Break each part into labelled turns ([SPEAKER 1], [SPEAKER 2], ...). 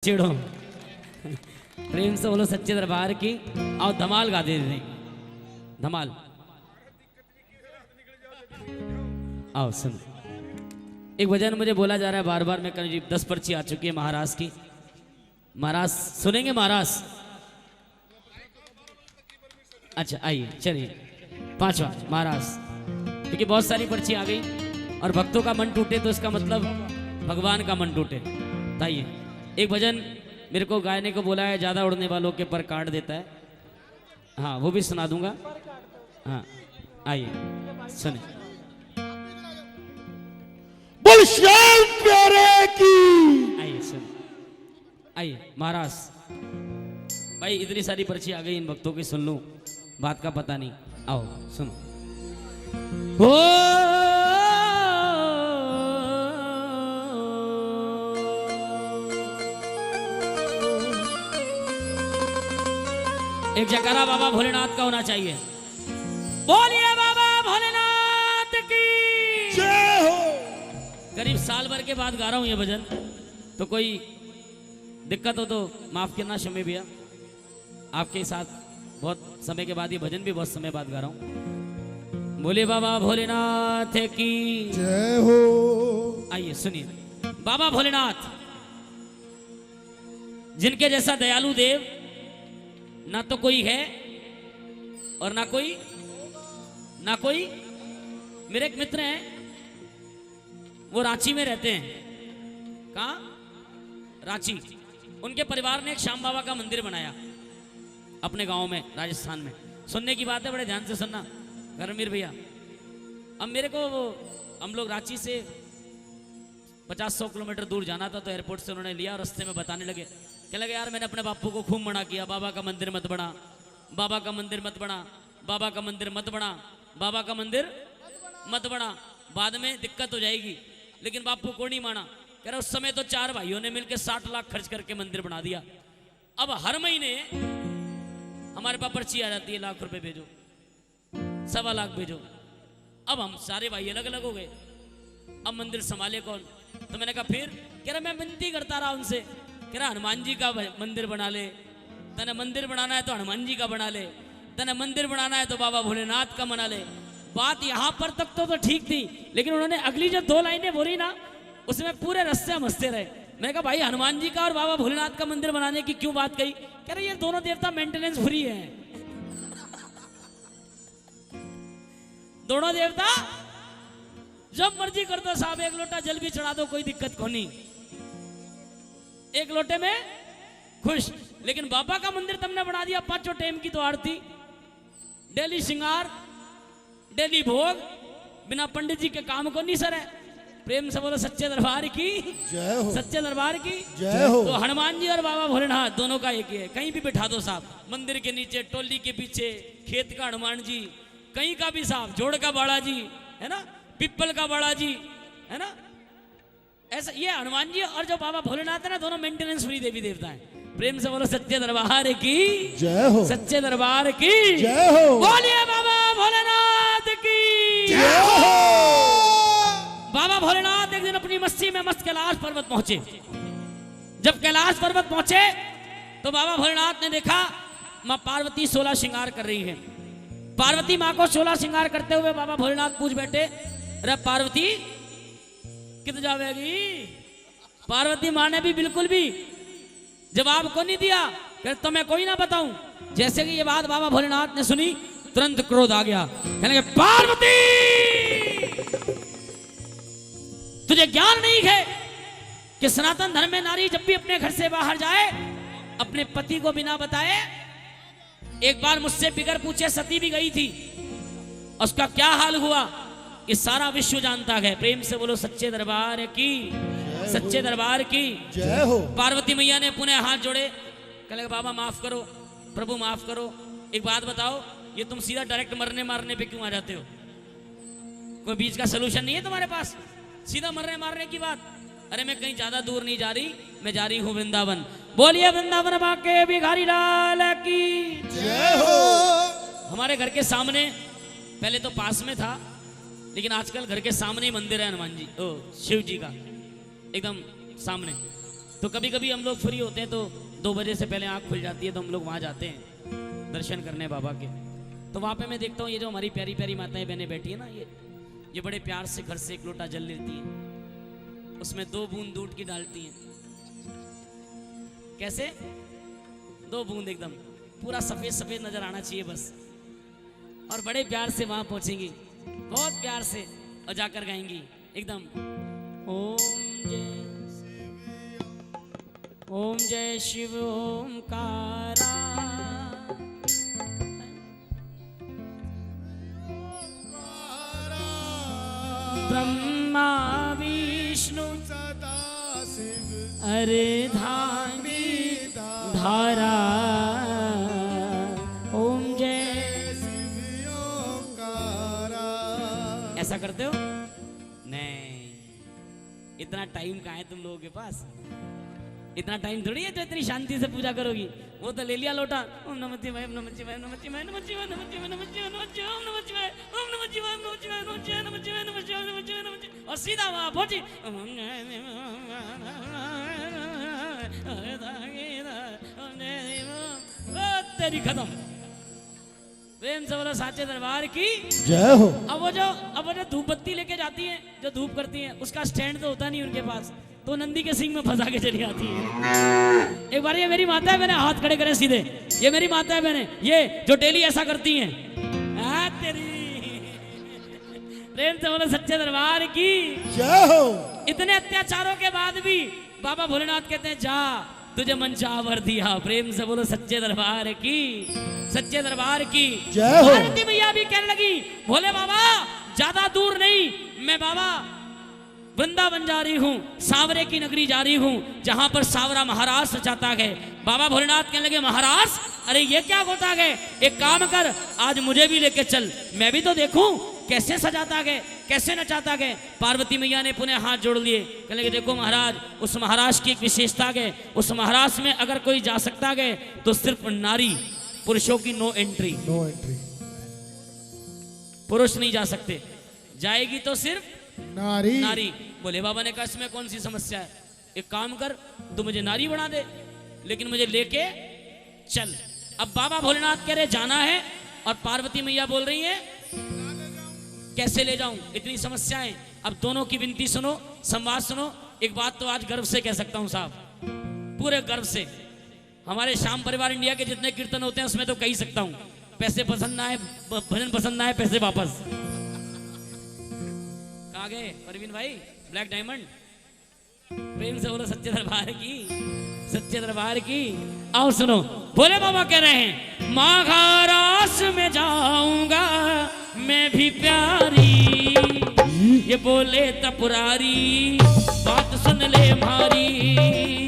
[SPEAKER 1] चिड़ो प्रेम से बोलो सच्चे दरबार की। आओ धमाल गा दे रहे धमाल। आओ सुन, एक भजन मुझे बोला जा रहा है बार बार, मैं कल जी 10 पर्ची आ चुकी है महाराज की। महाराज सुनेंगे महाराज? अच्छा आइए चलिए। 5वां महाराज, क्योंकि बहुत सारी पर्ची आ गई और भक्तों का मन टूटे तो इसका मतलब भगवान का मन टूटे। आइए, एक भजन मेरे को गायने को बोला है, ज्यादा उड़ने वालों के पर काट देता है। हाँ वो भी सुना दूंगा। हाँ आइए सुने।
[SPEAKER 2] बोल श्याम प्यारे की।
[SPEAKER 1] आइए सुन, आइए महाराज। भाई इतनी सारी पर्ची आ गई, इन भक्तों की सुन लूं, बात का पता नहीं। आओ सुनो। एक जयकारा बाबा भोलेनाथ का होना चाहिए। बोलिए बाबा भोलेनाथ की
[SPEAKER 2] जय हो।
[SPEAKER 1] करीब साल भर के बाद गा रहा हूं ये भजन, तो कोई दिक्कत हो तो माफ करना शमी भैया। आपके साथ बहुत समय के बाद ये भजन भी बहुत समय बाद गा रहा हूं। बोलिए बाबा भोलेनाथ की
[SPEAKER 2] जय हो।
[SPEAKER 1] आइए सुनिए। बाबा भोलेनाथ जिनके जैसा दयालु देव ना तो कोई है और ना कोई। मेरे एक मित्र हैं, वो रांची में रहते हैं। कहाँ? रांची। उनके परिवार ने एक श्याम बाबा का मंदिर बनाया अपने गांव में, राजस्थान में। सुनने की बात है, बड़े ध्यान से सुनना धर्मवीर भैया। अब मेरे को हम लोग रांची से 50-100 किलोमीटर दूर जाना था, तो एयरपोर्ट से उन्होंने लिया और रास्ते में बताने लगे, क्या लगे यार मैंने अपने बापू को खूब मना किया, बाबा का मंदिर मत बना, बाबा का मंदिर मत बना, बाबा का मंदिर मत बना, बाबा का मंदिर मत बना, बाद में दिक्कत हो जाएगी। लेकिन बापू को नहीं माना। कह रहा उस समय तो 4 भाइयों ने मिलकर 60 लाख खर्च करके मंदिर बना दिया। अब हर महीने हमारे पास पर्ची आ जाती है, लाख रुपए भेजो, 1.25 लाख भेजो। अब हम सारे भाई अलग अलग हो गए, अब मंदिर संभाले कौन? तो मैंने कहा फिर? कह रहा मैं विनती करता रहा उनसे, कह रहा हनुमान जी का मंदिर बना ले, तने मंदिर बनाना है तो हनुमान जी का बना ले, तने मंदिर बनाना है तो बाबा भोलेनाथ का बना ले। बात यहां पर तक तो ठीक थी, लेकिन उन्होंने अगली जो 2 लाइनें बोली ना, उसमें पूरे रस्ते हम हंसते रहे। मैंने कहा भाई हनुमान जी का और बाबा भोलेनाथ का मंदिर बनाने की क्यों बात कही? कह रहे ये दोनों देवता मेंटेनेंस फ्री है। दोनों देवता जब मर्जी कर दो साहब, 1 लोटा जल भी चढ़ा दो, कोई दिक्कत को नहीं, 1 लोटे में खुश। लेकिन बाबा का मंदिर तुमने बना दिया, 5 टाइम की तो आरती, डेली श्रृंगार, डेली भोग, बिना पंडित जी के काम को नहीं सर है। प्रेम से बोलो सच्चे दरबार की
[SPEAKER 2] जय हो।
[SPEAKER 1] सच्चे दरबार की
[SPEAKER 2] जय हो।
[SPEAKER 1] तो हनुमान जी और बाबा भोलेनाथ दोनों का एक ही है। कहीं भी बिठा दो साहब, मंदिर के नीचे, टोली के पीछे, खेत का हनुमान जी, कहीं का भी साहब, जोड़ का बाड़ा जी है ना, पिपल का बाड़ा जी है ना, ऐसा ये हनुमान जी और जो बाबा भोलेनाथ है ना, दोनों मेंटेनेंस फ्री देवी देवता है। प्रेम से बोलो सच्चे दरबार की
[SPEAKER 2] जय हो।
[SPEAKER 1] सच्चे दरबार की
[SPEAKER 2] जय हो।
[SPEAKER 1] बोलिए बाबा भोलेनाथ की
[SPEAKER 2] जय हो।
[SPEAKER 1] बाबा भोलेनाथ एक दिन अपनी मस्ती में मस्त कैलाश पर्वत पहुंचे। जब कैलाश पर्वत पहुंचे तो बाबा भोलेनाथ ने देखा मां पार्वती 16 श्रृंगार कर रही है। पार्वती मां को 16 श्रृंगार करते हुए बाबा भोलेनाथ पूछ बैठे, अरे पार्वती कित जावेगी? पार्वती मां ने भी बिल्कुल भी जवाब को नहीं दिया, फिर तो मैं कोई ना बताऊं। जैसे कि ये बात बाबा भोलेनाथ ने सुनी, तुरंत क्रोध आ गया, कहने लगे पार्वती तुझे ज्ञान नहीं है कि सनातन धर्म में नारी जब भी अपने घर से बाहर जाए अपने पति को बिना बताए, एक बार मुझसे बिगर पूछे सती भी गई थी, उसका क्या हाल हुआ ये सारा विश्व जानता है। प्रेम से बोलो सच्चे दरबार की सच्चे दरबार की
[SPEAKER 2] जय हो।
[SPEAKER 1] पार्वती मैया ने पुनः हाथ जोड़े, कहले बाबा माफ करो, प्रभु माफ करो, एक बात बताओ, ये तुम सीधा डायरेक्ट मरने मारने पे क्यों आ जाते हो? कोई बीच का सलूशन नहीं है तुम्हारे पास? सीधा मरने मारने की बात? अरे मैं कहीं ज्यादा दूर नहीं जा रही, मैं जा रही हूं वृंदावन। बोलिए वृंदावन बाके भिखारी लाल की
[SPEAKER 2] जय हो।
[SPEAKER 1] हमारे घर के सामने, पहले तो पास में था, लेकिन आजकल घर के सामने ही मंदिर है हनुमान जी, ओ शिव जी का, एकदम सामने। तो कभी कभी हम लोग फ्री होते हैं तो 2 बजे से पहले आँख खुल जाती है, तो हम लोग वहाँ जाते हैं दर्शन करने बाबा के। तो वहाँ पे मैं देखता हूँ ये जो हमारी प्यारी प्यारी माताएं बहनें बैठी है ना, ये बड़े प्यार से घर से एक लोटा जल लेती हैं, उसमें 2 बूंद दूध की डालती हैं। कैसे? 2 बूंद एकदम पूरा सफेद सफेद नजर आना चाहिए बस, और बड़े प्यार से वहां पहुंचेंगी, बहुत प्यार से, और जाकर गाएंगी एकदम ओम जय शिव ओमकारा, ब्रह्मा विष्णु
[SPEAKER 2] सदा शिव
[SPEAKER 1] अरे धामी धारा, ओम जय
[SPEAKER 2] शिव ओंकारा।
[SPEAKER 1] ऐसा करते हो? नहीं, इतना टाइम कहाँ है तुम लोगों के पास? इतना टाइम थोड़ी है जो इतनी शांति से पूजा करोगी। वो तो ले लिया लोटा, ओम नमः शिवाय, ओम नमः शिवाय, नमः शिवाय, नमः शिवाय, नमः शिवाय, नमः शिवाय, नमः शिवाय, ओम नमः शिवाय, ओम नमः शिवाय, नमः शिवाय, नमः शिवाय, नमः शिवाय, नमः शिवाय, नमः शिवाय, नमः शिवाय, और सीधा वहां पहुंची। तेरी खत्म। प्रेम से बोलो साचे दरबार की
[SPEAKER 2] जय हो।
[SPEAKER 1] अब वो जो धूप बत्ती लेके जाती है, जो धूप करती है, उसका स्टैंड तो होता नहीं उनके पास, तो नंदी के सिंग में फंसा के चली आती है। एक बार ये मेरी माता है, मैंने हाथ खड़े करे सीधे, ये मेरी माता है, मैंने ये जो डेली ऐसा करती हैं। तेरी प्रेम से बोलो सच्चे दरबार की
[SPEAKER 2] जय हो।
[SPEAKER 1] इतने अत्याचारों के बाद भी बाबा भोलेनाथ कहते हैं जा, तुझे मनचावर दिया। प्रेम से बोलो सच्चे दरबार की, सच्चे दरबार की
[SPEAKER 2] जय हो।
[SPEAKER 1] पार्वती मैया भी कहने लगी भोले बाबा ज्यादा दूर नहीं, मैं बाबा वृंदावन जा रही हूँ, सावरे की नगरी जा रही हूँ, जहां पर सावरा महाराज सजाता है। बाबा भोलेनाथ कहने लगे महाराज, अरे ये क्या होता है, एक काम कर, आज मुझे भी लेके चल, मैं भी तो देखूं कैसे सजाता है, कैसे नचाता है। पार्वती मैया ने पुनः हाथ जोड़ लिए, कहने लगे देखो महाराज, उस महाराज की एक विशेषता है, उस महाराज में अगर कोई जा सकता है तो सिर्फ नारी, पुरुषों की नो एंट्री,
[SPEAKER 2] नो एंट्री,
[SPEAKER 1] पुरुष नहीं जा सकते, जाएगी तो सिर्फ
[SPEAKER 2] नारी।
[SPEAKER 1] नारी। बोले बाबा ने कहा इसमें कौन सी समस्या है, एक काम कर, तू मुझे नारी बना दे, लेकिन मुझे लेके चल। अब बाबा भोलेनाथ कह रहे जाना है, और पार्वती मैया बोल रही है कैसे ले जाऊं, इतनी समस्याएं। अब दोनों की विनती सुनो, संवाद सुनो। एक बात तो आज गर्व से कह सकता हूं साहब, पूरे गर्व से, हमारे श्याम परिवार इंडिया के जितने कीर्तन होते हैं उसमें तो कह ही सकता हूं, पैसे पसंद ना आए, भजन पसंद ना आए, पैसे वापस। कहाँ गए परवीन भाई, ब्लैक डायमंड? प्रेम से बोलो सच्चे दरबार की, सच्चे दरबार की। आओ सुनो, भोले बाबा कह रहे हैं माघारास में जाऊंगा मैं भी प्यारी, ये बोले तपुरारी बात सुन ले मारी,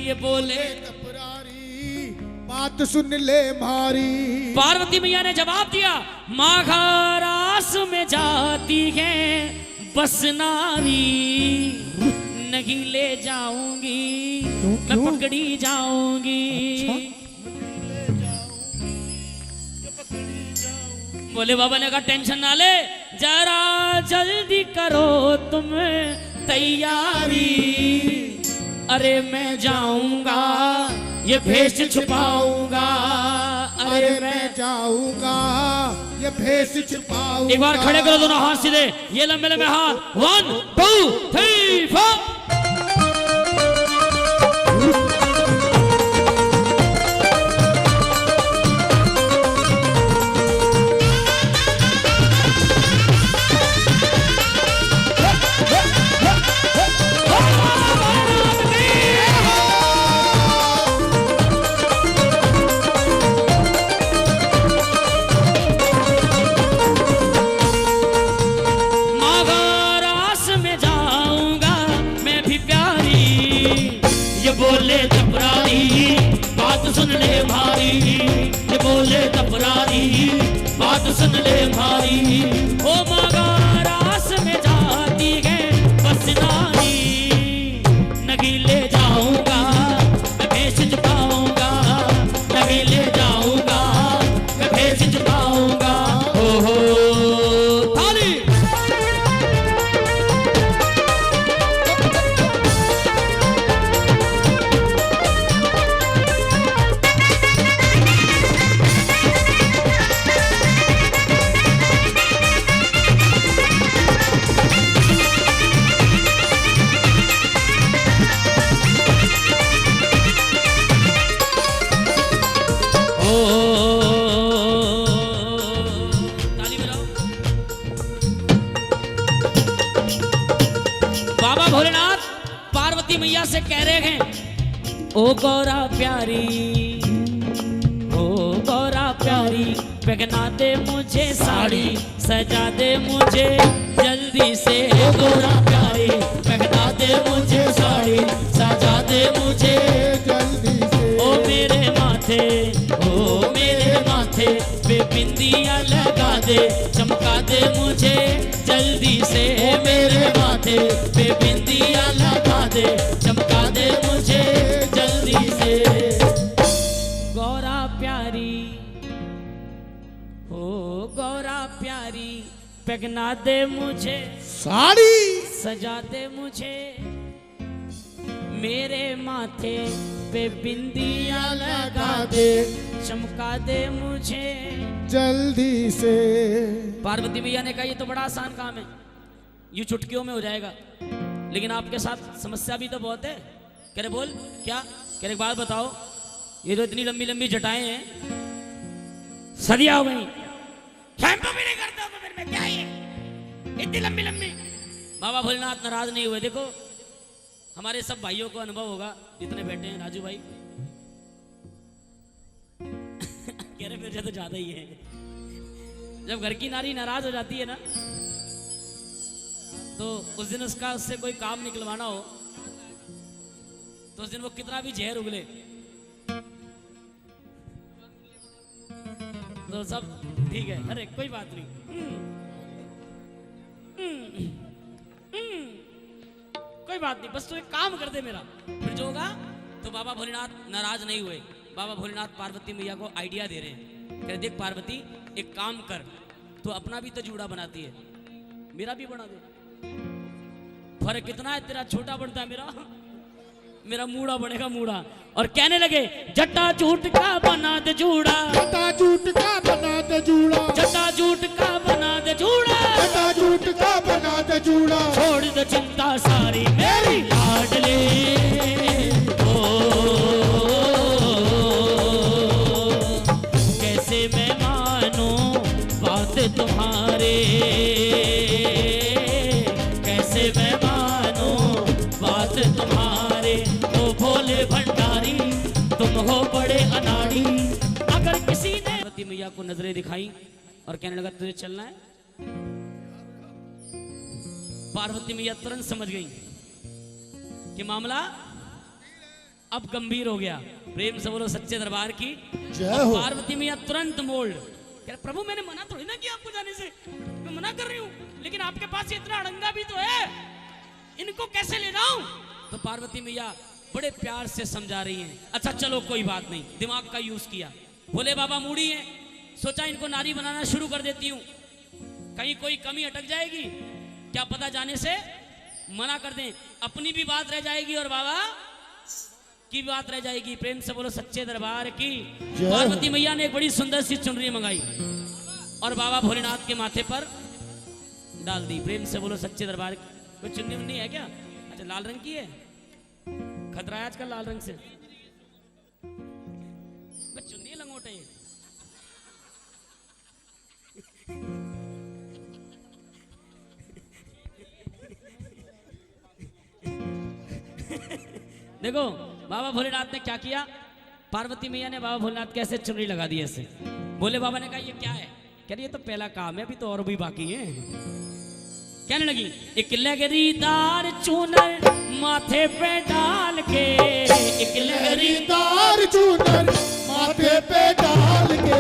[SPEAKER 1] ये बोले
[SPEAKER 2] तपुरारी बात सुन ले मारी।
[SPEAKER 1] पार्वती मैया ने जवाब दिया माघारास में जाती है बस नारी, नहीं ले जाऊंगी मैं पकड़ी जाऊंगी। बोले बाबा ने कहा टेंशन ना ले, जरा जल्दी करो तुम तैयारी, अरे मैं जाऊंगा ये भेष छुपाऊंगा,
[SPEAKER 2] अरे मैं जाऊंगा ये भेष छुपाऊंगा।
[SPEAKER 1] एक बार खड़े करो दोनों हाथ सीधे, ये लंबे लंबे हाथ, 1 2 3 4। बोले तपरारी बात सुन ले भारी, ये बोले तपरारी बात सुन ले भारी, ओ मागारास में जाती है बस नारी, नहीं ले जाऊंगा मैं भेष छुपाऊंगा, नहीं ले जाऊंगा मैं भेष छुपाऊंगा। हो थाली गौरा प्यारी, हो गौरा प्यारी, पहना दे मुझे साड़ी, सजा दे मुझे जल्दी से। गौरा प्यारी, पहना दे मुझे साड़ी, सजा दे मुझे
[SPEAKER 2] जल्दी से।
[SPEAKER 1] ओ मेरे माथे, ओ मेरे माथे पे बिंदिया लगा दे, चमका दे मुझे जल्दी से। मेरे माथे पे बिंदिया लगा दे, चमका दे मुझे जल्दी से। गौरा प्यारी, हो गौरा प्यारी, पहना दे मुझे
[SPEAKER 2] साड़ी,
[SPEAKER 1] सजा दे मुझे, मेरे माथे पे बिंदिया लगा दे, चमका दे मुझे
[SPEAKER 2] जल्दी से।
[SPEAKER 1] पार्वती मैया ने कहा ये तो बड़ा आसान काम है, यूं चुटकियों में हो जाएगा, लेकिन आपके साथ समस्या भी तो बहुत है। कह रहे बोल क्या, कह रहे एक बात बताओ, ये जो इतनी लंबी लंबी जटाएं हैं, सदिया हो गई, शैम्पू भी नहीं करता तो फिर मैं क्या ये इतनी लंबी लंबी। बाबा भोलेनाथ नाराज नहीं हुए। देखो हमारे सब भाइयों को अनुभव होगा जितने बैठे हैं, राजू भाई कह रहे मेरे तो ज्यादा ही है। जब घर की नारी नाराज हो जाती है ना, तो उस दिन उससे कोई काम निकलवाना हो, तो उस दिन वो कितना भी जहर उगले तो सब ठीक है, अरे कोई बात नहीं, कोई बात नहीं, बस तू एक काम कर दे मेरा, फिर जो होगा। तो बाबा भोलेनाथ नाराज नहीं हुए। बाबा भोलेनाथ पार्वती मैया को आइडिया दे रहे हैं, कह रहे देख पार्वती एक काम कर, तो अपना भी तो जूड़ा बनाती है, मेरा भी बना दे। फर्क कितना है, तेरा छोटा बनता है, मेरा मूड़ा बनेगा मूड़ा। और कहने लगे जटा जूट का बना दे जूड़ा,
[SPEAKER 2] जटा जूट का बना दे जूड़ा,
[SPEAKER 1] जटा जूट का बना दे जूड़ा,
[SPEAKER 2] जटा जूट का बना दे जूड़ा।
[SPEAKER 1] छोड़ दे चिंता सारी मेरी लाडली, ओ कैसे मैं मानूं बात तुम्हारे, कैसे मैं मानूं बात तुम्हारे। ओ भोले भंडारी तुम हो बड़े अनाड़ी। अगर किसी ने पार्वती मैया को नजरें दिखाई और कहने लगा तुझे चलना है, पार्वती मैया तुरंत समझ गई कि मामला अब गंभीर हो गया। प्रेम से बोलो सच्चे दरबार की
[SPEAKER 2] जय हो।
[SPEAKER 1] पार्वती मैया तुरंत मोल्ड, कह प्रभु मैंने मना थोड़ी ना किया आपको जाने से, मैं मना कर रही हूँ, लेकिन आपके पास ये इतना अड़ंगा भी तो है, इनको कैसे ले जाऊं। तो पार्वती मैया बड़े प्यार से समझा रही हैं, अच्छा चलो कोई बात नहीं, दिमाग का यूज किया। भोले बाबा मूड़ी हैं, सोचा इनको नारी बनाना शुरू कर देती हूँ, कहीं कोई कमी अटक जाएगी, क्या पता जाने से मना कर दें, अपनी भी बात रह जाएगी और बाबा की बात रह जाएगी। प्रेम से बोलो सच्चे दरबार की। पार्वती मैया ने एक बड़ी सुंदर सी चुनरी मंगाई और बाबा भोलेनाथ के माथे पर डाल दी। प्रेम से बोलो सच्चे दरबार की। कोई चुन्नी उन्नी है क्या? अच्छा लाल रंग की है, खतरा है आजकल लाल रंग से, चुन्नी लंगोट है। देखो बाबा भोलेनाथ ने क्या किया, पार्वती मैया ने बाबा भोलेनाथ कैसे चुनरी लगा दी ऐसे। भोले बाबा ने कहा ये क्या है, कह रही ये तो पहला काम है, अभी तो और भी बाकी है। कहने लगी एक लहरीदार चूनर माथे पे डाल के, एक
[SPEAKER 2] लहरीदार चूनर माथे पे डाल के।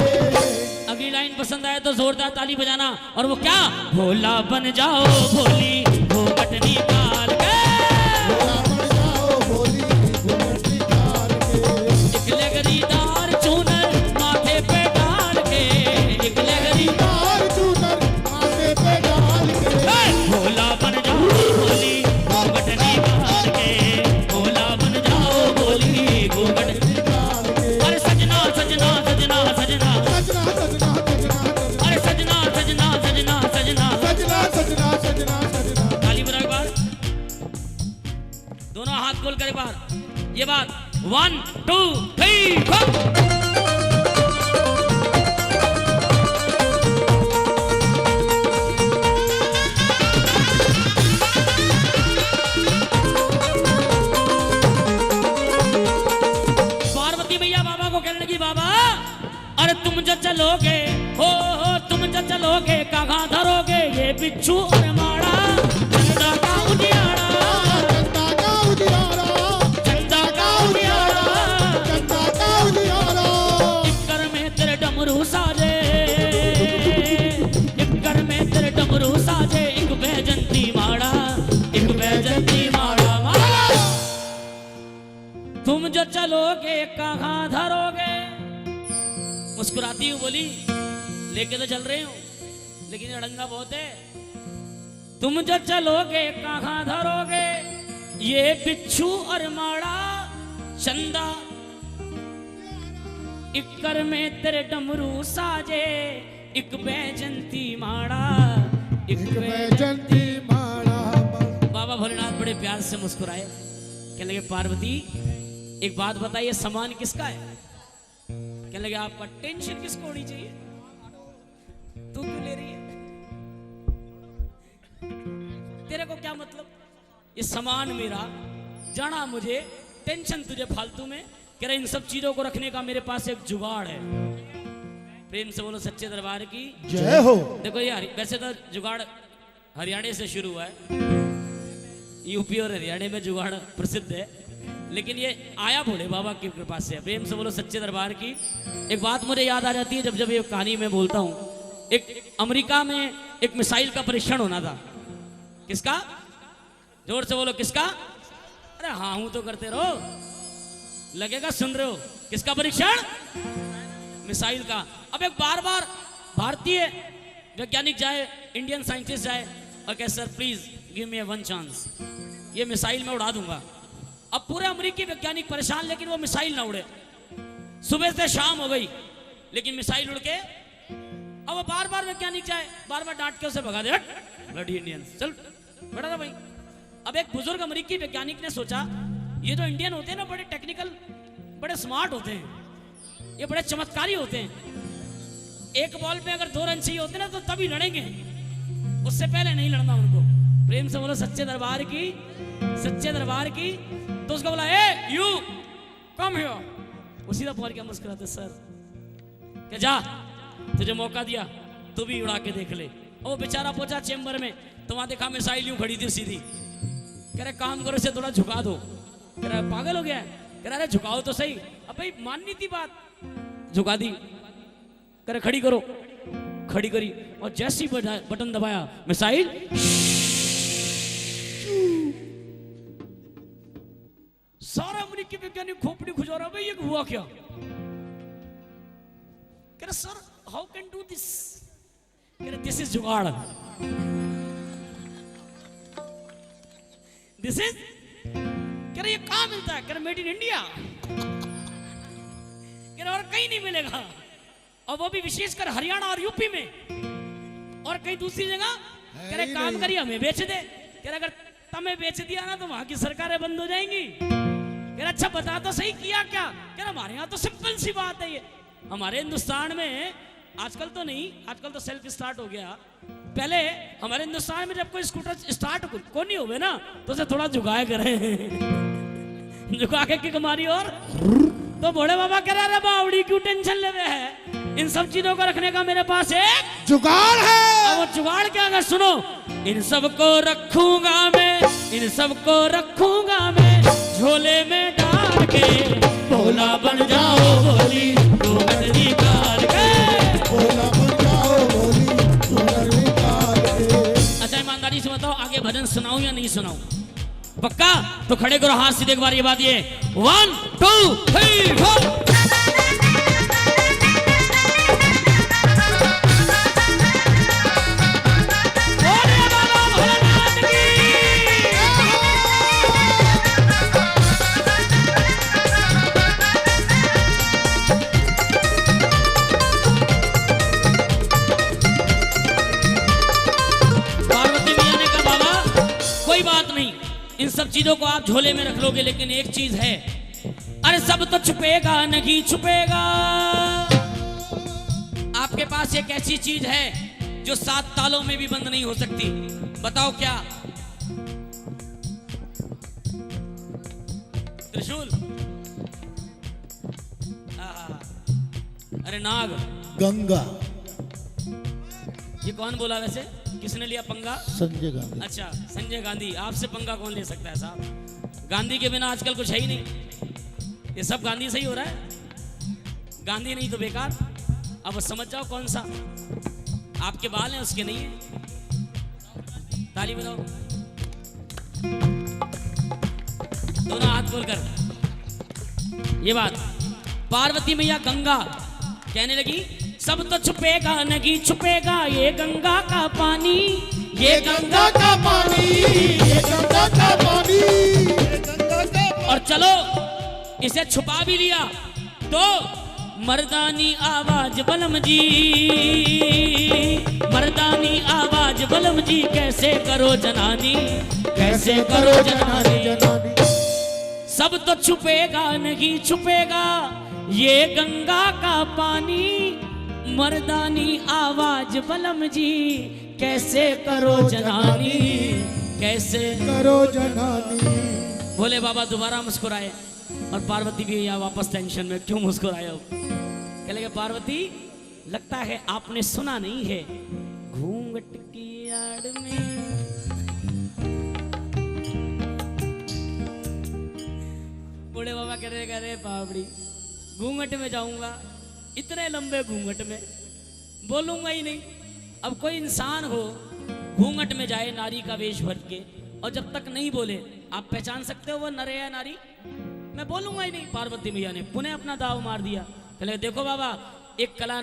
[SPEAKER 1] अगली लाइन पसंद आए तो जोरदार ताली बजाना। और वो क्या, भोला बन जाओ भोली घूंघट निकाल के,
[SPEAKER 2] भोला बन जाओ भोली घूंघट निकाल के।
[SPEAKER 1] एक लहरीदार चूनर माथे पे डाल के, एक लहरीदार
[SPEAKER 2] चूनर माथे पे डाल के।
[SPEAKER 1] भोला बन जाओ भोली घूंघट निकाल के, भोला बन जाओ भोली घूंघट
[SPEAKER 2] निकाल के।
[SPEAKER 1] अरे सजना सजना सजना सजना,
[SPEAKER 2] सजना सजना सजना सजना।
[SPEAKER 1] अरे सजना सजना सजना सजना,
[SPEAKER 2] सजना सजना सजना सजना।
[SPEAKER 1] ताली बजाओ एक बार, दोनों हाथ खोल कर एक बार ये बात 1 2 3 4। चलोगे हो तुम जो चलोगे कहाँ धरोगे ये बिच्छू और माड़ा चंदा का उजियारा
[SPEAKER 2] चंदा का उजियारा
[SPEAKER 1] चंदा का उजियारा
[SPEAKER 2] चंदा का उजियारा
[SPEAKER 1] इक्कर में तेरे डमरू साजे इक्कर में तेरे डमरू साजे एक बैजंती माड़ा एक बैजंती माड़ा माड़ा तुम जो चलोगे कहाँ धरोगे मुस्कुराती हूँ बोली लेके तो चल रहे हो लेकिन अड़ंगा बहुत है तुम जो चलोगे कहाँ धरोगे ये बिच्छू और माड़ा चंदा इक्कर में तेरे डमरू साजे एक बैजंती माड़ा एक
[SPEAKER 2] बैजंती माड़ा
[SPEAKER 1] बाबा भोलेनाथ बड़े प्यार से मुस्कुराए कहने लगे पार्वती एक बात बताइए सामान किसका है कहने लगे आपका टेंशन किसको होनी चाहिए तू क्यों ले रही है तेरे को क्या मतलब ये सामान मेरा जाना मुझे टेंशन तुझे फालतू में कह रहे इन सब चीजों को रखने का मेरे पास एक जुगाड़ है प्रेम से बोलो सच्चे दरबार की
[SPEAKER 2] जय हो
[SPEAKER 1] देखो ये वैसे तो जुगाड़ हरियाणा से शुरू हुआ है यूपी और हरियाणा में जुगाड़ प्रसिद्ध है लेकिन ये आया भोले बाबा की कृपा से प्रेम से बोलो सच्चे दरबार की एक बात मुझे याद आ जाती है जब जब ये कहानी में बोलता हूँ एक अमेरिका में एक मिसाइल का परीक्षण होना था किसका जोर से बोलो किसका अरे हाँ हूं तो करते रहो लगेगा सुन रहे हो किसका परीक्षण मिसाइल का अब एक बार बार भारतीय वैज्ञानिक जाए इंडियन साइंटिस्ट जाए और कहे sir please give me one chance ये मिसाइल मैं उड़ा दूंगा अब पूरे अमेरिकी वैज्ञानिक परेशान लेकिन वो मिसाइल ना उड़े सुबह से शाम हो गई लेकिन मिसाइल उड़ के अब वो बार बार वैज्ञानिक जाए बार बार डांट के उसे भगा दे हट ब्लडी इंडियंस चल बैठा था भाई अब एक बुजुर्ग अमेरिकी वैज्ञानिक ने सोचा ये जो इंडियन होते हैं ना बड़े टेक्निकल बड़े स्मार्ट होते हैं ये बड़े चमत्कारी होते हैं एक बॉल पे अगर 2 रन चाहिए होते ना तो तभी लड़ेंगे उससे पहले नहीं लड़ना उनको प्रेम से बोलो सच्चे दरबार की तो उसको बोला ए यू कम हियर उसी तरह पहुंच के मुस्कुराते सर क्या जा तुझे मौका दिया तू भी उड़ा के देख ले ओ बेचारा पहुंचा चेंबर में तो वहां देखा मिसाइल यूं खड़ी थी सीधी कह रहे काम करो इसे थोड़ा झुका दो कह रहा पागल हो गया है कह रहा अरे झुकाओ तो सही अब भाई माननी थी बात झुका दी कह रहे खड़ी करो खड़ी करी और जैसी बटन दबाया मिसाइल सारा अमेरिकी वैज्ञानिक खोपड़ी खुजा रहा भाई ये हुआ क्या कह रहे sir how can do this कह रहे दिस इज जुगाड़ दिस इज कह रहे ये कहां मिलता है कह रहे मेड इन इंडिया कह रहे और कहीं नहीं मिलेगा और वो भी विशेषकर हरियाणा और यूपी में और कहीं दूसरी जगह कह रहे काम करिए हमें बेच दे कह रहे अगर तुम्हें बेच दिया ना तो वहां की सरकारें बंद हो जाएंगी कह रहे अच्छा बता तो सही किया क्या कह रहे हमारे यहाँ तो सिंपल सी बात है ये हमारे हिंदुस्तान में आजकल तो नहीं आजकल तो सेल्फ स्टार्ट हो गया पहले हमारे हिंदुस्तान में जब कोई स्कूटर स्टार्ट को नहीं होवे ना तो उसे थोड़ा झुकाए करे झुका के किक मारी और तो भोले बाबा कह रहे बावड़ी क्यों टेंशन ले रहे हैं इन सब चीजों को रखने का मेरे पास एक
[SPEAKER 2] जुगाड़ है
[SPEAKER 1] अब वो जुगाड़ क्या अगर सुनो इन सबको रखूंगा मैं झोले में डाल के भोला बन जाओ भोली तू गदरी काल के
[SPEAKER 2] भोला बन जाओ भोली तू गदरी काल के
[SPEAKER 1] अच्छा ईमानदारी से बताओ आगे भजन सुनाऊं या नहीं सुनाऊं पक्का तो खड़े करो हाथ सीधे एक बार ये बात ये 1 2 3 4 इन सब चीजों को आप झोले में रख लोगे लेकिन एक चीज है अरे सब तो छुपेगा नहीं छुपेगा आपके पास एक ऐसी चीज है जो 7 तालों में भी बंद नहीं हो सकती बताओ क्या त्रिशूल अरे नाग।
[SPEAKER 2] गंगा।
[SPEAKER 1] ये कौन बोला वैसे, किसने लिया पंगा?
[SPEAKER 2] संजय गांधी।
[SPEAKER 1] अच्छा संजय गांधी। आपसे पंगा कौन ले सकता है साहब? गांधी के बिना आजकल कुछ है ही नहीं। ये सब गांधी से ही हो रहा है, गांधी नहीं तो बेकार। अब समझ जाओ कौन सा। आपके बाल हैं उसके नहीं है। ताली बजाओ दोनों हाथ खोलकर। ये बात पार्वती मैया गंगा कहने लगी, सब तो छुपेगा नहीं छुपेगा ये गंगा का पानी, ये गंगा का पानी,
[SPEAKER 2] ये गंगा का पानी, ये गंगा का।
[SPEAKER 1] और चलो इसे छुपा भी लिया तो मर्दानी आवाज बलम जी, मर्दानी आवाज बलम जी, कैसे करो जनानी, कैसे करो जनानी। सब तो छुपेगा नहीं छुपेगा ये गंगा का पानी, मर्दानी आवाज बलम जी, कैसे करो जनानी, कैसे
[SPEAKER 2] करो जनानी।
[SPEAKER 1] भोले बाबा दोबारा मुस्कुराए और पार्वती भी या वापस टेंशन में। क्यों मुस्कुराए? कह लगे पार्वती लगता है आपने सुना नहीं है, घूंघट की आड़ में बूढ़े बाबा कह रहे अरे बाबड़ी घूंघट में जाऊंगा, इतने लंबे घूंघट में बोलूंगा ही नहीं। अब कोई इंसान हो घूंघट में जाए नारी का वेश भर के, और जब तक नहीं बोले आप पहचान सकते हो वो नर है या नारी? मैं बोलूंगा ही नहीं। पार्वती मैया ने पुनः अपना दाव मार दिया। कहले देखो बाबा, एक कला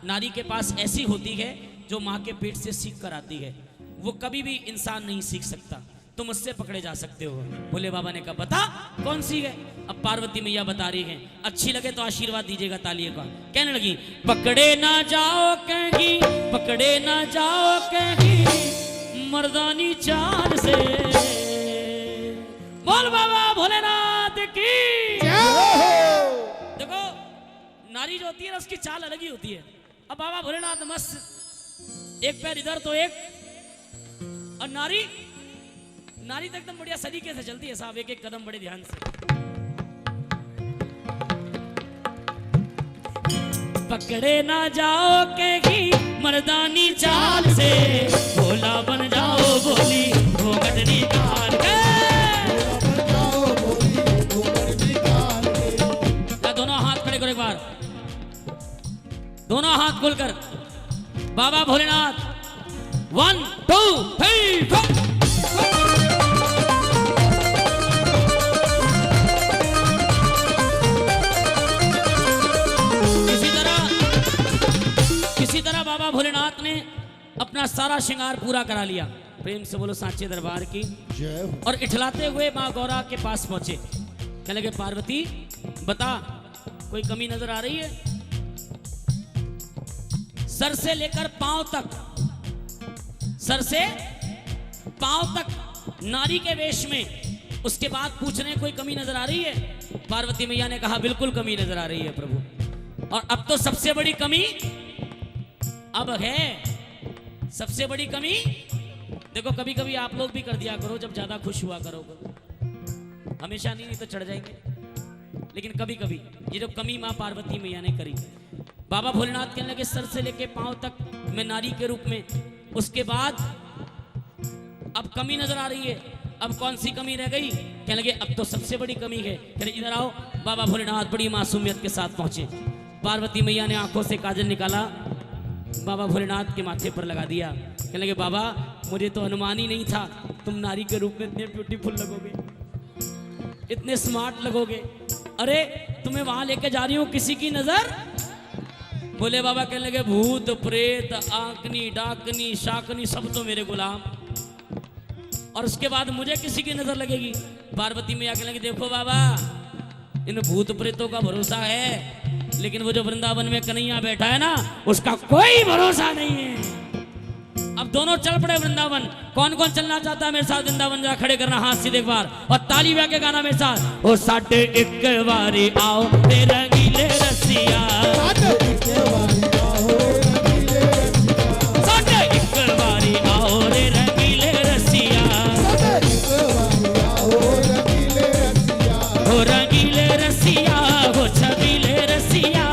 [SPEAKER 1] नारी के पास ऐसी होती है जो माँ के पेट से सीख कर आती है, वो कभी भी इंसान नहीं सीख सकता, तुम उससे पकड़े जा सकते हो। भोले बाबा ने कहा बता कौन सी है? अब पार्वती मैया बता रही हैं, अच्छी लगे तो आशीर्वाद दीजिएगा तालियों का। कहने लगी, पकड़े ना जाओ कहीं, पकड़े ना जाओ कहीं मर्दानी चाल से। बोल बाबा भोलेनाथ की। देखो नारी जो होती है ना उसकी चाल अलग ही होती है। अब बाबा भोलेनाथ मस्त, एक पैर इधर तो एक, और नारी नारी तो एकदम बढ़िया सलीके से चलती है साहब, एक एक कदम बड़े ध्यान से। पकड़े ना जाओ कहीं मर्दानी चाल से, भोला बन जाओ बोली घूंघट निकाल के। दोनों हाथ खड़े करो एक बार, दोनों हाथ खोलकर बाबा भोलेनाथ 1 2 3 4। इसी तरह बाबा भोलेनाथ ने अपना सारा श्रृंगार पूरा करा लिया। प्रेम से बोलो सांचे दरबार की
[SPEAKER 2] जय हो।
[SPEAKER 1] और इठलाते हुए माँ गौरा के पास पहुंचे। कहने लगे पार्वती बता कोई कमी नजर आ रही है? सर से लेकर पांव तक, सर से पांव तक नारी के वेश में, उसके बाद पूछ रहे कोई कमी नजर आ रही है? पार्वती मैया ने कहा बिल्कुल कमी नजर आ रही है प्रभु। और अब तो सबसे बड़ी कमी अब है, सबसे बड़ी कमी। देखो कभी कभी आप लोग भी कर दिया करो जब ज्यादा खुश हुआ करोगे, हमेशा नहीं तो चढ़ जाएंगे, लेकिन कभी कभी ये जो कमी माँ पार्वती मैया ने करी। बाबा भोलेनाथ कहने लगे सर से लेके पांव तक मैं नारी के रूप में, उसके बाद अब कमी नजर आ रही है। अब कौन सी कमी रह गई? कहने लगे अब तो सबसे बड़ी कमी है। कहने इधर आओ। बाबा भोलेनाथ बड़ी मासूमियत के साथ पहुंचे। पार्वती मैया ने आंखों से काजल निकाला, बाबा भोलेनाथ के माथे पर लगा दिया। कहने लगे बाबा मुझे तो अनुमान ही नहीं था तुम नारी के रूप में इतने ब्यूटीफुल लगोगे, इतने स्मार्ट लगोगे। अरे तुम्हें वहां लेके जा रही हूं, किसी की नजर? भोले बाबा कहने लगे भूत प्रेत आंकनी डाकनी शाकनी सब तो मेरे गुलाम, और उसके बाद मुझे किसी की नजर लगेगी? पार्वती मैया कहने लगी देखो बाबा इन भूत प्रेतों का भरोसा है, लेकिन वो जो वृंदावन में कन्हैया बैठा है ना उसका कोई भरोसा नहीं है। अब दोनों चल पड़े वृंदावन। कौन कौन चलना चाहता है मेरे साथ वृंदावन? जरा खड़े करना हाथ सीधे एक बार और ताली बजा के गाना मेरे साथ। ओ साढ़े एक बारी आओ रे रंगीले रसिया, साढ़े एक बारी आओ रे रंगीले रसिया, हो रंगीले रसिया, हो छबीले रसिया,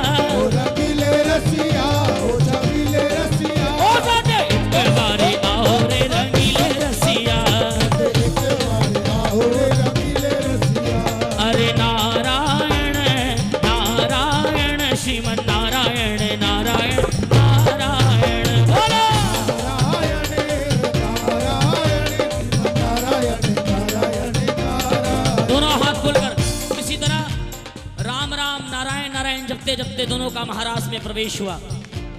[SPEAKER 1] श्रीमन नारायण नारायण नारायण बोलो।
[SPEAKER 2] नारायण नारायण नारायण नारायण।
[SPEAKER 1] दोनों हाथ खोलकर इसी तरह राम राम नारायण नारायण जपते जपते दोनों का महाराज में प्रवेश हुआ।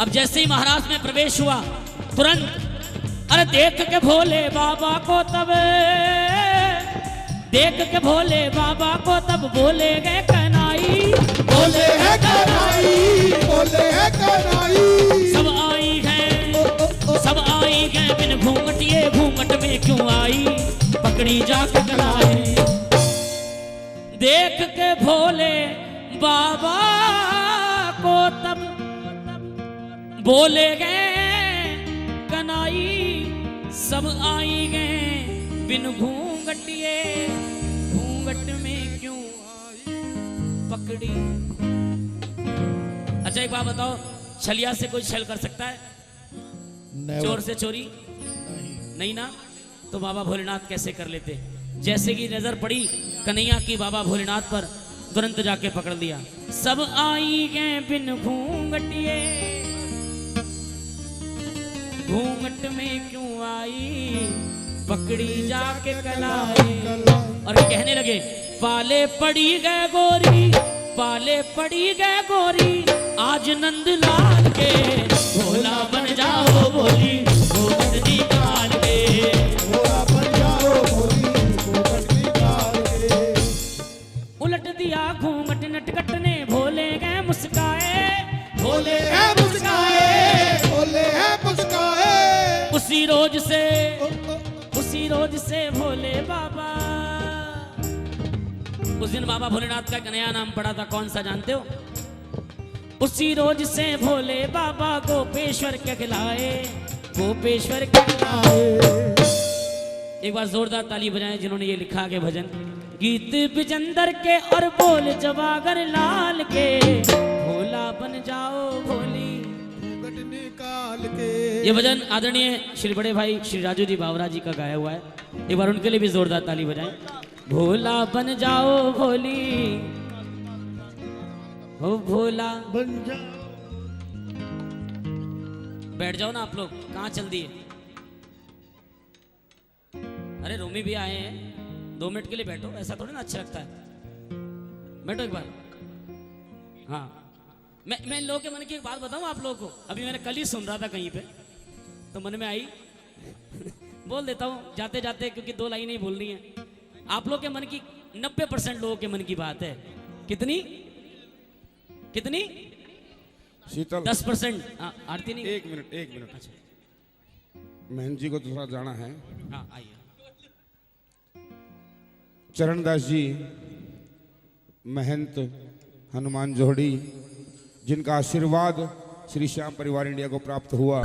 [SPEAKER 1] अब जैसे ही महाराज में प्रवेश हुआ तुरंत अरे देख के भोले बाबा को तब, देख के भोले बाबा को तब बोले गए कनाई,
[SPEAKER 2] बोले है कनाई, बोले है कनाई।
[SPEAKER 1] सब आई हैं, सब आई हैं बिन घूंघट, ये घूंघट में क्यों आई, पकड़ी जाके कनाई। देख के भोले बाबा को तब बोले गए कनाई, सब आई गए बिन घूंघटिए, घूंघट में क्यों आई, पकड़ी। अच्छा एक बात बताओ, छलिया से कोई छल कर सकता है? चोर से चोरी नहीं ना, तो बाबा भोलेनाथ कैसे कर लेते? जैसे की नजर पड़ी कन्हैया की बाबा भोलेनाथ पर, तुरंत जाके पकड़ लिया। सब आई गए बिन घूंघटिए, घूंघट में क्यों आई, पकड़ी जाके कलाई। और कहने लगे पाले पड़ी गए गोरी, पाले पड़ी गए गोरी, आज नंदलाल के, भोला बन जाओ भोली, घूंघट निकाल के,
[SPEAKER 2] भोला बन जाओ भोली, घूंघट निकाल के।
[SPEAKER 1] उलट दिया घूंघट नटखट ने, भोले गए मुस्काए,
[SPEAKER 2] भोले है मुस्काए, भोले है मुस्काए।
[SPEAKER 1] उसी रोज से, उसी रोज से भोले बाबा, उस दिन बाबा भोलेनाथ का नया नाम पड़ा था, कौन सा जानते हो? उसी रोज से भोले बाबा गोपेश्वर के खिलाए, गोपेश्वर के खिलाए। एक बार जोरदार ताली बजाएं जिन्होंने ये लिखा के भजन, गीत बिजंदर के और बोल जवागर लाल के, भोला बन जाओ भोली,
[SPEAKER 2] घूंघट निकाल के।
[SPEAKER 1] ये भजन आदरणीय श्री बड़े भाई श्री राजू जी बावरा जी का गाया हुआ है, एक बार उनके लिए भी जोरदार ताली बजाएं। भोला बन जाओ भोली, हो भोला
[SPEAKER 2] बन जा।
[SPEAKER 1] बैठ जाओ ना आप लोग, कहाँ चल दिए? अरे रोमी भी आए हैं, 2 मिनट के लिए बैठो, ऐसा थोड़ी ना अच्छा लगता है, बैठो एक बार। हाँ मैं लोगों के मन की एक बात बताऊं आप लोगों को, अभी मैंने कल ही सुन रहा था कहीं पे, तो मन में आई बोल देता हूँ जाते जाते, क्योंकि 2 लाइनें ही बोलनी है। आप लोग के मन की 90% लोगों के मन की बात है। कितनी कितनी?
[SPEAKER 3] शीतल
[SPEAKER 1] 10%। आरती नहीं?
[SPEAKER 3] एक मिनट।
[SPEAKER 1] अच्छा
[SPEAKER 3] महंत जी को थोड़ा जाना है।
[SPEAKER 1] हाँ आइए।
[SPEAKER 3] चरणदास जी महंत हनुमान जोड़ी, जिनका आशीर्वाद श्री श्याम परिवार इंडिया को प्राप्त हुआ,